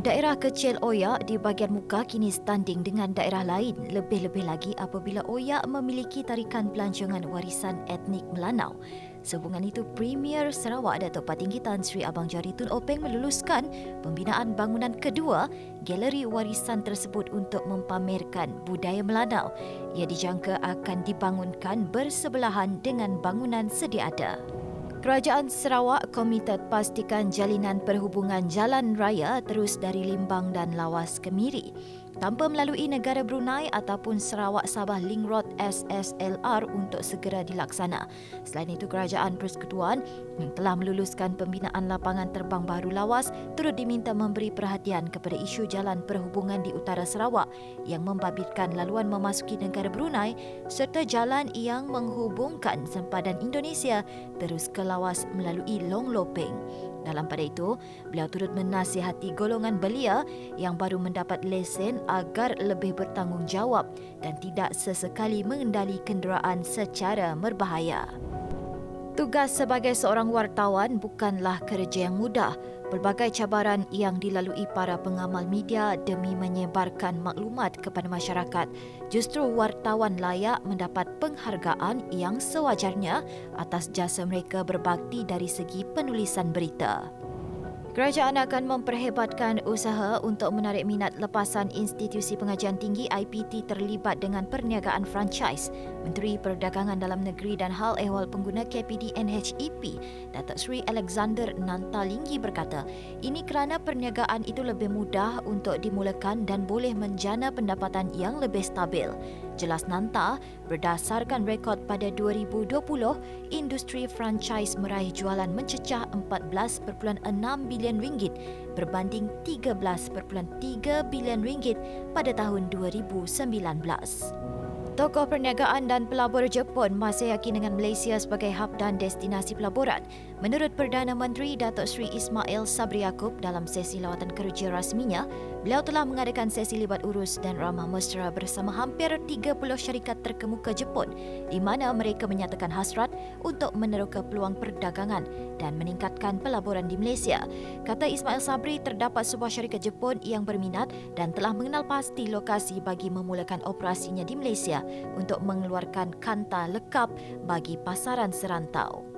Daerah kecil Oyak di bahagian muka kini setanding dengan daerah lain, lebih-lebih lagi apabila Oyak memiliki tarikan pelancongan warisan etnik Melanau. Sehubungan itu, Premier Sarawak Datuk Patinggi Tan Sri Abang Jari Tun Openg meluluskan pembinaan bangunan kedua galeri warisan tersebut untuk mempamerkan budaya Melanau. Ia dijangka akan dibangunkan bersebelahan dengan bangunan sedia ada. Kerajaan Sarawak komited pastikan jalinan perhubungan jalan raya terus dari Limbang dan Lawas ke Miri tanpa melalui negara Brunei ataupun Sarawak Sabah Link Road SSLR untuk segera dilaksana. Selain itu, Kerajaan Persekutuan yang telah meluluskan pembinaan lapangan terbang baru Lawas turut diminta memberi perhatian kepada isu jalan perhubungan di utara Sarawak yang membabitkan laluan memasuki negara Brunei serta jalan yang menghubungkan sempadan Indonesia terus ke Lawas melalui Long Lopeng. Dalam pada itu, beliau turut menasihati golongan belia yang baru mendapat lesen agar lebih bertanggungjawab dan tidak sesekali mengendali kenderaan secara berbahaya. Tugas sebagai seorang wartawan bukanlah kerja yang mudah. Pelbagai cabaran yang dilalui para pengamal media demi menyebarkan maklumat kepada masyarakat. Justru wartawan layak mendapat penghargaan yang sewajarnya atas jasa mereka berbakti dari segi penulisan berita. Kerajaan akan memperhebatkan usaha untuk menarik minat lepasan Institusi Pengajian Tinggi IPT terlibat dengan perniagaan franchise. Menteri Perdagangan Dalam Negeri dan Hal Ehwal Pengguna KPD NHEP, Datuk Seri Alexander Nantalinggi berkata, ini kerana perniagaan itu lebih mudah untuk dimulakan dan boleh menjana pendapatan yang lebih stabil. Jelas Nanta, berdasarkan rekod pada 2020, industri franchise meraih jualan mencecah 14.6 bilion ringgit berbanding 13.3 bilion ringgit pada tahun 2019. Tokoh perniagaan dan pelabur Jepun masih yakin dengan Malaysia sebagai hub dan destinasi pelaburan. Menurut Perdana Menteri Datuk Seri Ismail Sabri Yaakob dalam sesi lawatan kerja rasminya, beliau telah mengadakan sesi libat urus dan ramah mesra bersama hampir 30 syarikat terkemuka Jepun di mana mereka menyatakan hasrat untuk meneroka peluang perdagangan dan meningkatkan pelaburan di Malaysia. Kata Ismail Sabri, terdapat sebuah syarikat Jepun yang berminat dan telah mengenal pasti lokasi bagi memulakan operasinya di Malaysia untuk mengeluarkan kanta lekap bagi pasaran serantau.